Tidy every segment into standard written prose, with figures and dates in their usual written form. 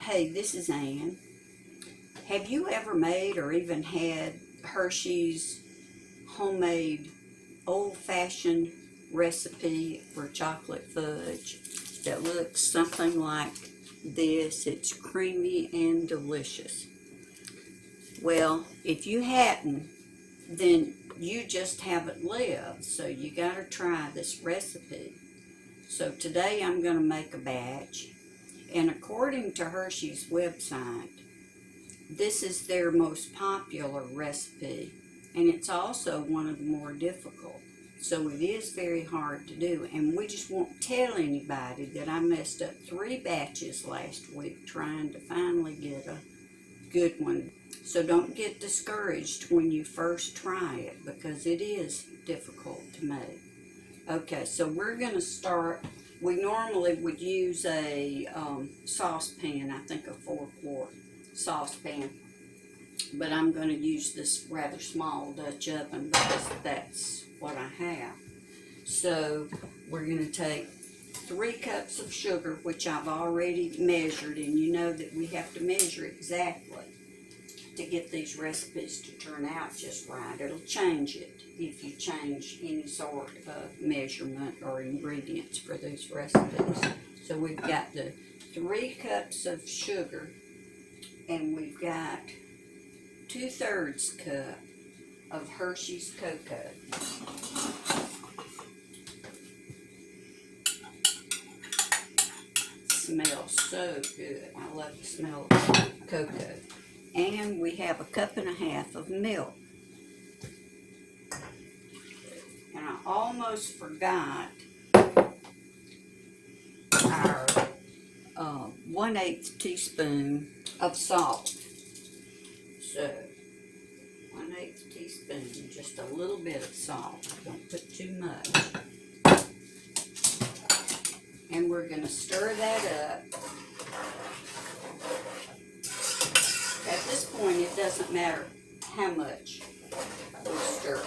Hey, this is Ann. Have you ever made or even had Hershey's homemade old-fashioned recipe for chocolate fudge that looks something like this? It's creamy and delicious. Well, if you hadn't, then you just haven't lived, so you gotta try this recipe. So today I'm gonna make a batch, and according to Hershey's website, this is their most popular recipe, and it's also one of the more difficult. So it is very hard to do, and we just won't tell anybody that I messed up 3 batches last week trying to finally get a good one. So don't get discouraged when you first try it, because it is difficult to make. Okay, so we're going to start. We normally would use a saucepan, I think a 4-quart saucepan, but I'm going to use this rather small Dutch oven because that's what I have. So we're going to take 3 cups of sugar, which I've already measured, and you know that we have to measure exactly to get these recipes to turn out just right. It'll change it if you change any sort of measurement or ingredients for these recipes. So we've got the 3 cups of sugar, and we've got 2/3 cup of Hershey's cocoa. Smells so good. I love the smell of cocoa. And we have 1.5 cups of milk. And I almost forgot our 1/8 teaspoon of salt. So 1/8 teaspoon, just a little bit of salt. Don't put too much. And we're going to stir that up. At this point, it doesn't matter how much we stir.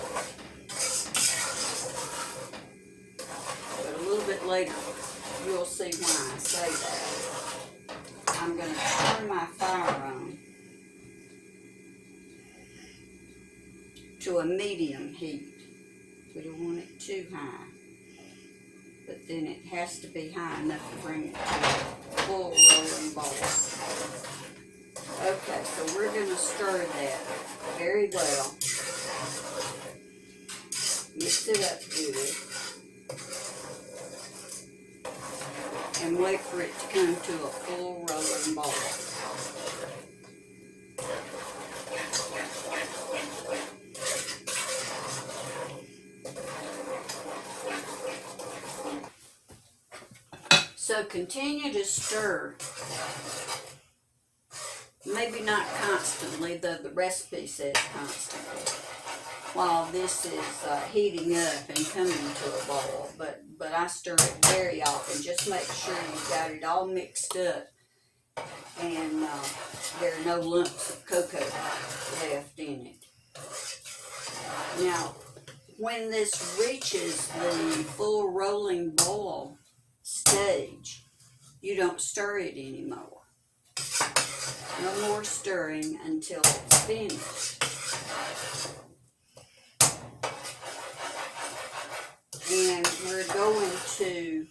But a little bit later, you'll see why I say that. I'm going to turn my fire on to a medium heat. We don't want it too high, but then it has to be high enough to bring it to a full rolling ball. Okay, so we're going to stir that very well. Mix it up good. And wait for it to come to a full rolling ball. So continue to stir. Maybe not constantly, though the recipe says constantly, while this is heating up and coming to a boil. But I stir it very often. Just make sure you've got it all mixed up and there are no lumps of cocoa left in it. Now, when this reaches the full rolling boil stage, you don't stir it anymore. No more stirring until it's finished. And we're going to,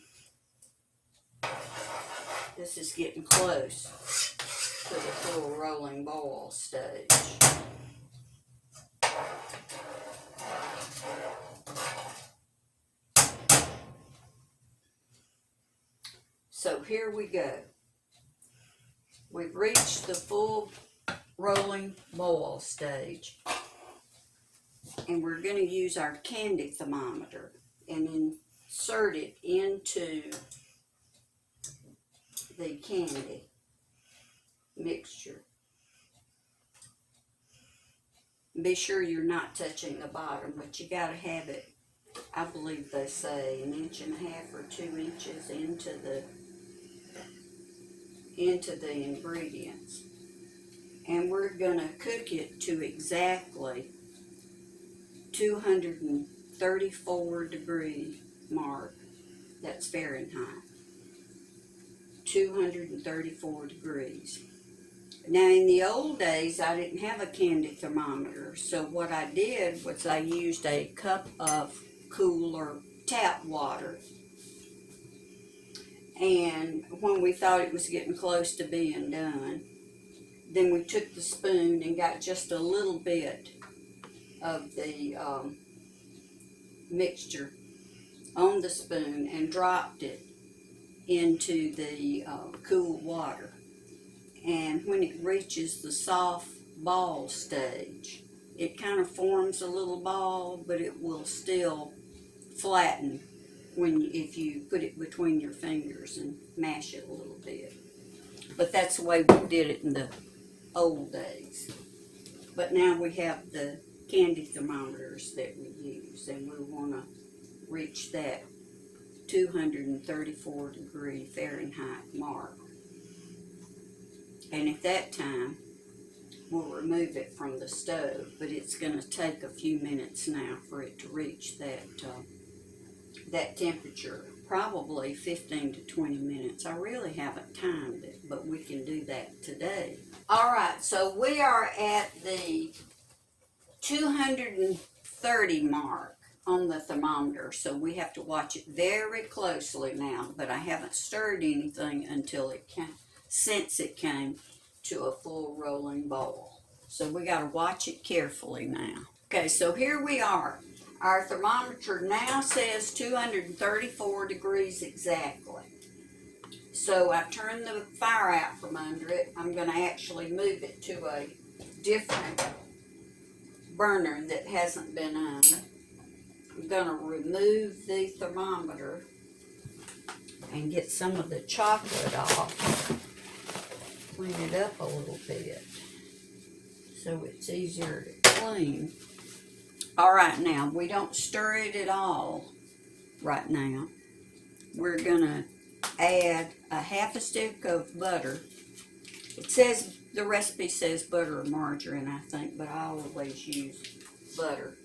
this is getting close to the full rolling boil stage. So here we go. We've reached the full rolling boil stage, and we're going to use our candy thermometer and insert it into the candy mixture. Be sure you're not touching the bottom, but you got to have it, I believe they say, 1.5 inches or 2 inches into the ingredients. And we're going to cook it to exactly 234 degree mark. That's Fahrenheit. 234 degrees. Now, in the old days, I didn't have a candy thermometer, so what I did was I used a cup of cool or tap water, and when we thought it was getting close to being done, then we took the spoon and got just a little bit of the mixture on the spoon and dropped it into the cool water. And when it reaches the soft ball stage, it kind of forms a little ball, but it will still flatten if you put it between your fingers and mash it a little bit. But that's the way we did it in the old days. But now we have the candy thermometers that we use, and we want to reach that 234 degree Fahrenheit mark. And at that time, we'll remove it from the stove, but it's going to take a few minutes now for it to reach that temperature, probably 15 to 20 minutes. I really haven't timed it, but we can do that today. All right, so we are at the 230 mark on the thermometer, so we have to watch it very closely now, but I haven't stirred anything until since it came to a full rolling boil. So we got to watch it carefully now. Okay, so here we are. Our thermometer now says 234 degrees exactly. So I've turned the fire out from under it. I'm going to actually move it to a different burner that hasn't been on. I'm going to remove the thermometer and get some of the chocolate off. Clean it up a little bit so it's easier to clean. All right, now we don't stir it at all right now. We're gonna add a half a stick of butter. It says, the recipe says butter or margarine, I think, but I always use butter.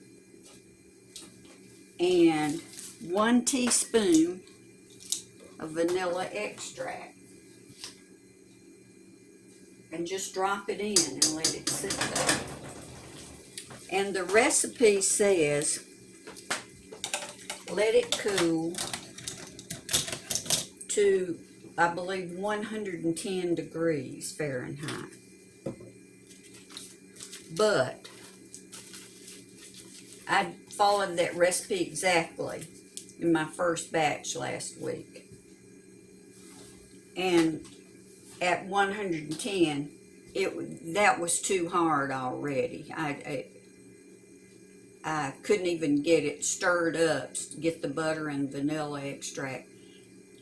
And 1 teaspoon of vanilla extract. And just drop it in and let it sit there. And the recipe says let it cool to, I believe, 110 degrees Fahrenheit. But I followed that recipe exactly in my first batch last week. And at 110, that was too hard already. I couldn't even get it stirred up, get the butter and vanilla extract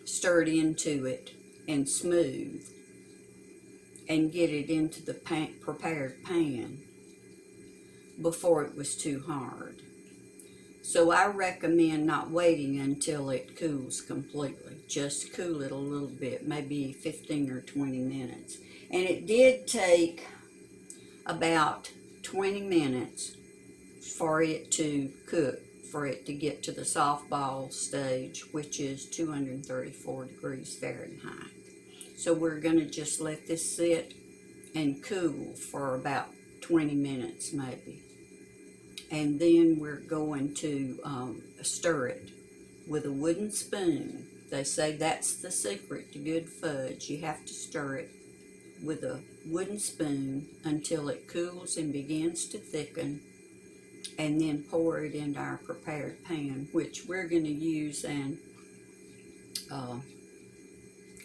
stirred into it and smooth, and get it into the prepared pan before it was too hard. So I recommend not waiting until it cools completely. Just cool it a little bit, maybe 15 or 20 minutes. And it did take about 20 minutes for it to cook, for it to get to the soft ball stage, which is 234 degrees Fahrenheit. So we're going to just let this sit and cool for about 20 minutes maybe. And then we're going to stir it with a wooden spoon. They say that's the secret to good fudge. You have to stir it with a wooden spoon until it cools and begins to thicken, and then pour it into our prepared pan, which we're going to use an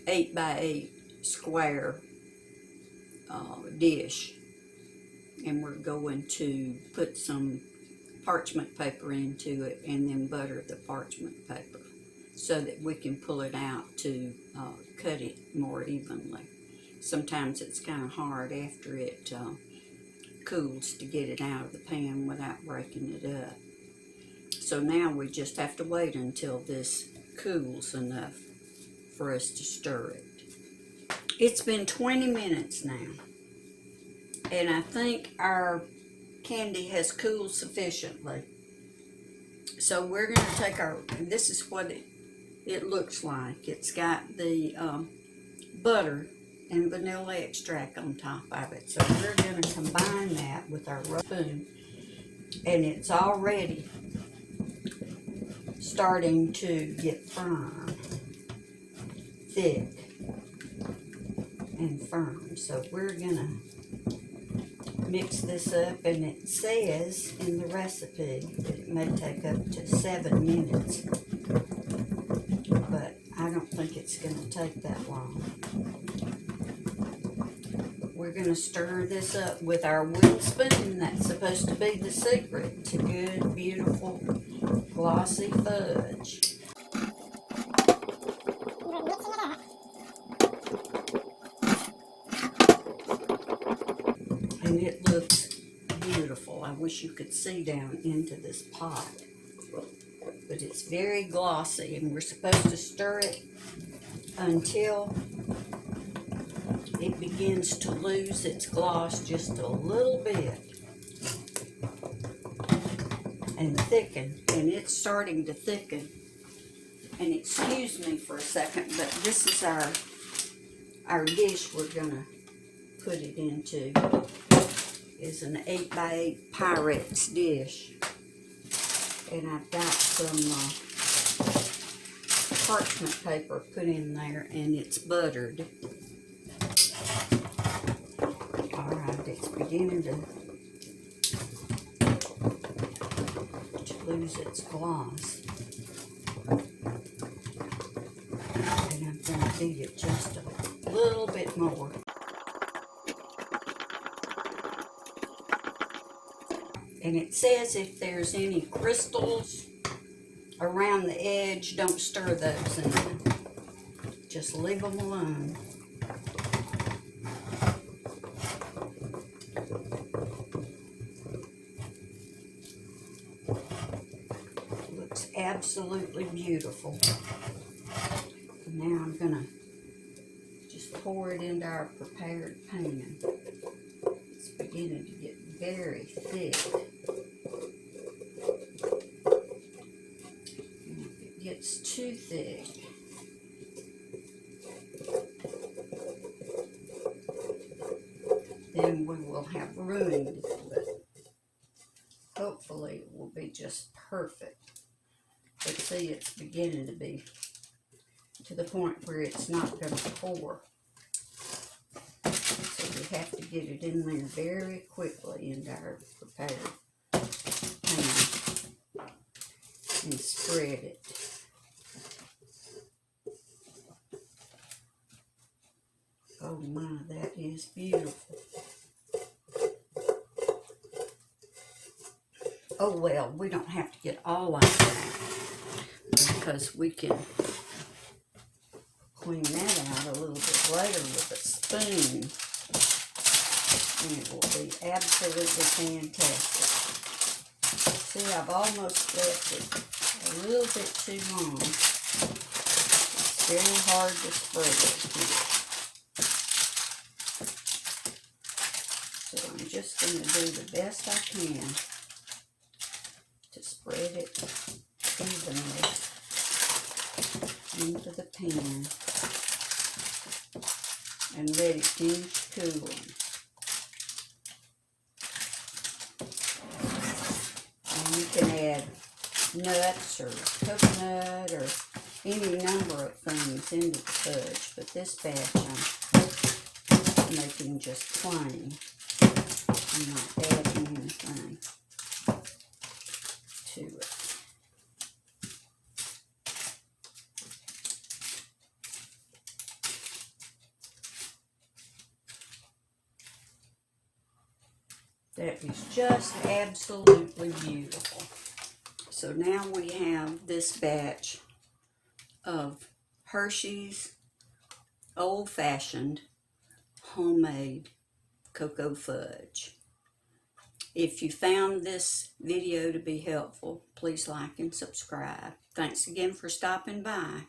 8 by 8 square dish. And we're going to put some parchment paper into it and then butter the parchment paper so that we can pull it out to cut it more evenly. Sometimes it's kind of hard after it cools to get it out of the pan without breaking it up. So now we just have to wait until this cools enough for us to stir it. It's been 20 minutes now, and I think our candy has cooled sufficiently. So we're going to take this is what it looks like. It's got the butter and vanilla extract on top of it. So we're going to combine that with our spoon, and it's already starting to get firm, thick and firm. So we're going to mix this up, and it says in the recipe that it may take up to 7 minutes, but I don't think it's going to take that long. We're going to stir this up with our wooden spoon. That's supposed to be the secret to good, beautiful, glossy fudge. And it looks beautiful. I wish you could see down into this pot. But it's very glossy, and we're supposed to stir it until it begins to lose its gloss just a little bit and thicken. And it's starting to thicken. And excuse me for a second, but this is our dish we're gonna put it into. Is an 8x8 Pyrex dish. And I've got some parchment paper put in there, and it's buttered. Alright, it's beginning to lose its gloss. And I'm going to beat it just a little bit more. And it says if there's any crystals around the edge, don't stir those in. Just leave them alone. Looks absolutely beautiful. And now I'm going to just pour it into our prepared pan. It's beginning to get very thick. And if it gets too thick, then we will have ruined it, but hopefully it will be just perfect. But see, it's beginning to be to the point where it's not going to pour. So we have to get it in there very quickly into our prepared pan and spread it. Oh my, that is beautiful. Oh well, we don't have to get all like that because we can clean that out a little bit later with a spoon, and it will be absolutely fantastic. See, I've almost left it a little bit too long. It's very hard to spread it here. So I'm just going to do the best I can to spread it evenly into the pan and let it finish cooling. And you can add nuts or coconut or any number of things into the fudge, but this batch I'm making just plain. I'm not adding anything to it. That is just absolutely beautiful. So now we have this batch of Hershey's old-fashioned homemade cocoa fudge. If you found this video to be helpful, please like and subscribe. Thanks again for stopping by.